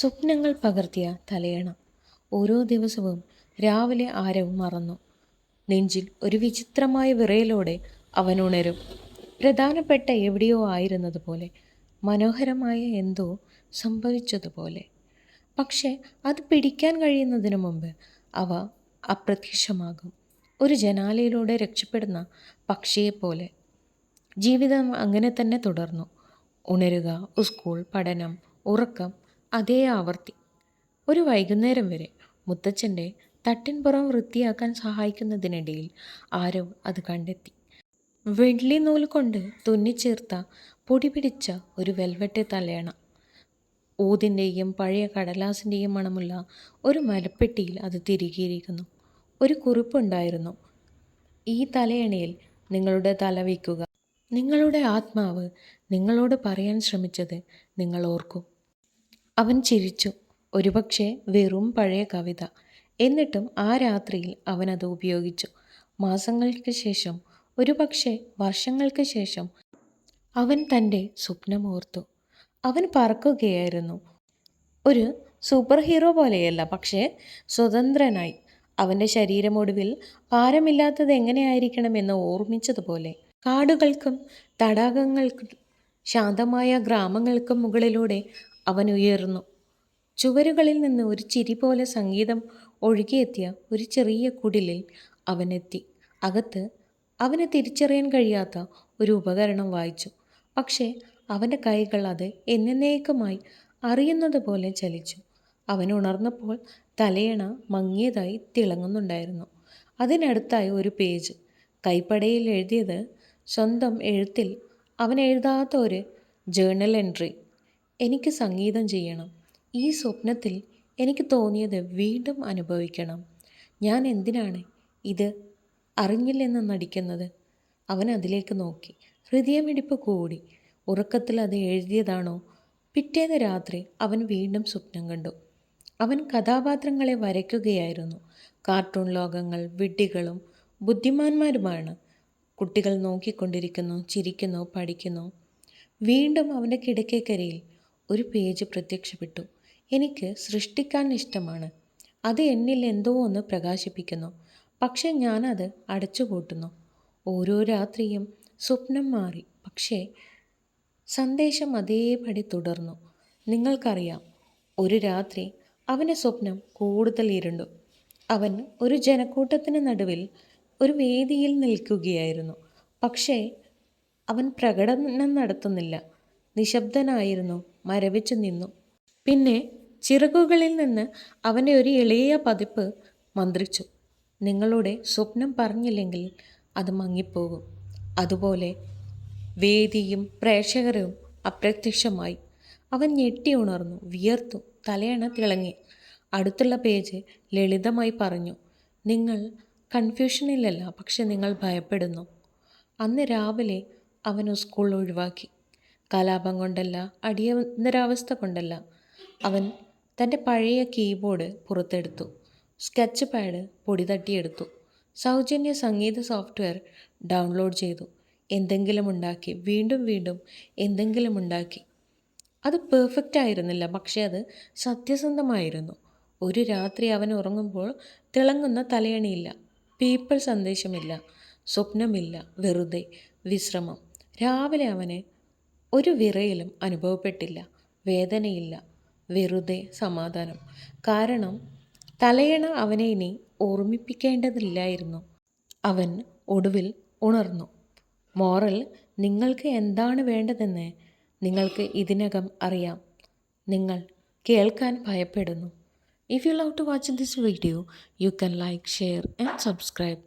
സ്വപ്നങ്ങൾ പകർത്തിയ തലയണ. ഓരോ ദിവസവും രാവിലെ ആരവ് മറന്നു. നെഞ്ചിൽ ഒരു വിചിത്രമായ വിറയലോടെ അവൻ ഉണരും. പ്രധാനപ്പെട്ട എവിടെയോ ആയിരുന്നതുപോലെ, മനോഹരമായ എന്തോ സംഭവിച്ചതുപോലെ. പക്ഷേ അത് പിടിക്കാൻ കഴിയുന്നതിനു മുമ്പ് അവ അപ്രത്യക്ഷമാകും. ഒരു ജനാലയിലൂടെ രക്ഷപ്പെടുന്ന പക്ഷിയെപ്പോലെ. ജീവിതം അങ്ങനെ തന്നെ തുടർന്നു. ഉണരുക, സ്കൂൾ, പഠനം, ഉറക്കം, അതേ ആവർത്തി. ഒരു വൈകുന്നേരം വരെ മുത്തച്ഛൻ്റെ തട്ടിൻപുറം വൃത്തിയാക്കാൻ സഹായിക്കുന്നതിനിടയിൽ ആരവ് അത് കണ്ടെത്തി. വെള്ളി നൂൽ കൊണ്ട് തുന്നിച്ചേർത്ത പൊടി പിടിച്ച ഒരു വെൽവെറ്റ് തലയണ. ഊതിൻ്റെയും പഴയ കടലാസിൻ്റെയും മണമുള്ള ഒരു മരപ്പെട്ടിയിൽ അത് തിരികെയിരിക്കുന്നു. ഒരു കുറിപ്പുണ്ടായിരുന്നു: ഈ തലയണയിൽ നിങ്ങളുടെ തല വയ്ക്കുക. നിങ്ങളുടെ ആത്മാവ് നിങ്ങളോട് പറയാൻ ശ്രമിച്ചത് നിങ്ങൾ ഓർക്കും. അവൻ ചിരിച്ചു. ഒരുപക്ഷെ വെറും പഴയ കവിത. എന്നിട്ടും ആ രാത്രിയിൽ അവനത് ഉപയോഗിച്ചു. മാസങ്ങൾക്ക് ശേഷം, ഒരുപക്ഷെ വർഷങ്ങൾക്ക് ശേഷം, അവൻ തൻ്റെ സ്വപ്നമോർത്തു. അവൻ പറക്കുകയായിരുന്നു. ഒരു സൂപ്പർ ഹീറോ പോലെയല്ല, പക്ഷേ സ്വതന്ത്രനായി. അവൻ്റെ ശരീരമൊടുവിൽ ഭാരമില്ലാത്തത് എങ്ങനെയായിരിക്കണമെന്ന് ഓർമ്മിച്ചതുപോലെ. കാടുകൾക്കും തടാകങ്ങൾക്കും ശാന്തമായ ഗ്രാമങ്ങൾക്കും മുകളിലൂടെ അവൻ ഉയർന്നു. ചുവരുകളിൽ നിന്ന് ഒരു ചിരി പോലെ സംഗീതം ഒഴുകിയെത്തിയ ഒരു ചെറിയ കുടിലിൽ അവനെത്തി. അകത്ത് അവന് തിരിച്ചറിയാൻ കഴിയാത്ത ഒരു ഉപകരണം വായിച്ചു. പക്ഷേ അവൻ്റെ കൈകൾ അത് എന്നേക്കുമായി അറിയുന്നത് പോലെ ചലിച്ചു. അവൻ ഉണർന്നപ്പോൾ തലയണ മങ്ങിയതായി തിളങ്ങുന്നുണ്ടായിരുന്നു. അതിനടുത്തായി ഒരു പേജ്. കൈപ്പടയിൽ എഴുതിയത് സ്വന്തം എഴുത്തിൽ. അവൻ എഴുതാത്ത ഒരു ജേർണൽ എൻട്രി: എനിക്ക് സംഗീതം ചെയ്യണം. ഈ സ്വപ്നത്തിൽ എനിക്ക് തോന്നിയത് വീണ്ടും അനുഭവിക്കണം. ഞാൻ എന്തിനാണ് ഇത് അറിഞ്ഞില്ലെന്ന് നടിക്കുന്നത്? അവൻ അതിലേക്ക് നോക്കി. ഹൃദയമിടിപ്പ് കൂടി. ഉറക്കത്തിൽ അത് എഴുതിയതാണോ? പിറ്റേന്ന് രാത്രി അവൻ വീണ്ടും സ്വപ്നം കണ്ടു. അവൻ കഥാപാത്രങ്ങളെ വരയ്ക്കുകയായിരുന്നു. കാർട്ടൂൺ ലോകങ്ങൾ വിഡ്ഢികളും ബുദ്ധിമാന്മാരുമാണ്. കുട്ടികൾ നോക്കിക്കൊണ്ടിരിക്കുന്നു, ചിരിക്കുന്നു, പഠിക്കുന്നു. വീണ്ടും അവൻ്റെ കിടക്കയ്ക്കരിയിൽ ഒരു പേജ് പ്രത്യക്ഷപ്പെട്ടു. എനിക്ക് സൃഷ്ടിക്കാൻ ഇഷ്ടമാണ്. അത് എന്നിൽ എന്തോ ഒന്ന് പ്രകാശിപ്പിക്കുന്നു. പക്ഷെ ഞാനത് അടച്ചുപൂട്ടുന്നു. ഓരോ രാത്രിയും സ്വപ്നം മാറി, പക്ഷേ സന്ദേശം അതേപടി തുടർന്നു. നിങ്ങൾക്കറിയാം, ഒരു രാത്രി അവൻ്റെ സ്വപ്നം കൂടുതൽ ഇരുണ്ടു. അവൻ ഒരു ജനക്കൂട്ടത്തിന് നടുവിൽ ഒരു വേദിയിൽ നിൽക്കുകയായിരുന്നു. പക്ഷേ അവൻ പ്രകടനം നടത്തുന്നില്ല. നിശബ്ദനായിരുന്നു, മരവിച്ചു നിന്നു. പിന്നെ ചിറകുകളിൽ നിന്ന് അവൻ്റെ ഒരു എളിയ പതിപ്പ് മന്ത്രിച്ചു: നിങ്ങളുടെ സ്വപ്നം പറഞ്ഞില്ലെങ്കിൽ അത് മങ്ങിപ്പോകും. അതുപോലെ വേദിയും പ്രേക്ഷകരും അപ്രത്യക്ഷമായി. അവൻ ഞെട്ടി ഉണർന്നു, വിയർത്തു, തലയണ തിളങ്ങി. അടുത്തുള്ള പേജ് ലളിതമായി പറഞ്ഞു: നിങ്ങൾ കൺഫ്യൂഷനിലല്ല, പക്ഷെ നിങ്ങൾ ഭയപ്പെടുന്നു. അന്ന് രാവിലെ അവൻ സ്കൂൾ ഒഴിവാക്കി. കലാപം കൊണ്ടല്ല, അടിയന്തരാവസ്ഥ കൊണ്ടല്ല. അവൻ തൻ്റെ പഴയ കീബോർഡ് പുറത്തെടുത്തു. സ്കെച്ച് പാഡ് പൊടി തട്ടിയെടുത്തു. സൗജന്യ സംഗീത സോഫ്റ്റ്വെയർ ഡൗൺലോഡ് ചെയ്തു. എന്തെങ്കിലും ഉണ്ടാക്കി, വീണ്ടും വീണ്ടും എന്തെങ്കിലും ഉണ്ടാക്കി. അത് പെർഫെക്റ്റ് ആയിരുന്നില്ല, പക്ഷേ അത് സത്യസന്ധമായിരുന്നു. ഒരു രാത്രി അവൻ ഉറങ്ങുമ്പോൾ തിളങ്ങുന്ന തലയണയില്ല, പീപ്പിൾ സന്ദേശമില്ല, സ്വപ്നമില്ല, വെറുതെ വിശ്രമം. രാവിലെ അവന് ഒരു വിറയലും അനുഭവപ്പെട്ടില്ല, വേദനയില്ല, വെറുതെ സമാധാനം. കാരണം തലയണ അവനെ ഇനി ഓർമ്മിപ്പിക്കേണ്ടതില്ലായിരുന്നു. അവൻ ഒടുവിൽ ഉണർന്നു. മോറൽ: നിങ്ങൾക്ക് എന്താണ് വേണ്ടതെന്ന് നിങ്ങൾക്ക് ഇതിനകം അറിയാം. നിങ്ങൾ കേൾക്കാൻ ഭയപ്പെടുന്നു. If you love to watch this video, you can like, share and subscribe.